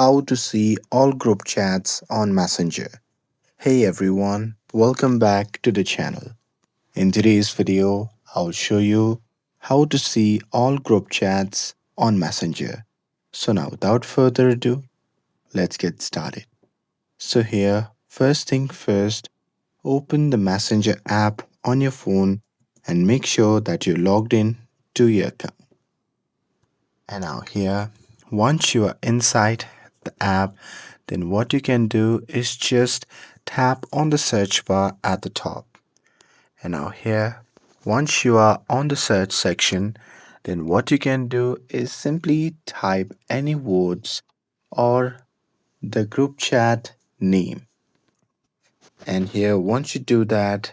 how to see all group chats on Messenger. Hey everyone, welcome back to the channel. In today's video, I'll show you how to see all group chats on Messenger. So now without further ado, let's get started. So here, first thing first, open the Messenger app on your phone and make sure that you're logged in to your account. And now here, once you are inside the app, then what you can do is just tap on the search bar at the top. And now here, once you are on the search section, then what you can do is simply type any words or the group chat name. And here, once you do that,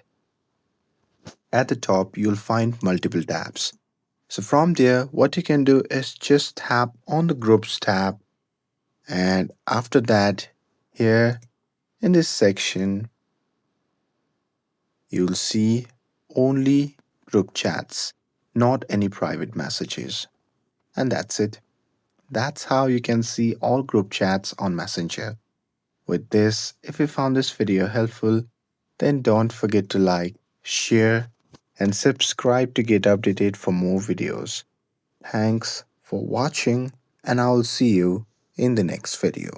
at the top, you'll find multiple tabs. So from there, what you can do is just tap on the groups tab. And after that, here in this section, you'll see only group chats, not any private messages. And that's it. That's how you can see all group chats on Messenger. With this, if you found this video helpful, then don't forget to like, share, and subscribe to get updated for more videos. Thanks for watching, and I'll see you in the next video.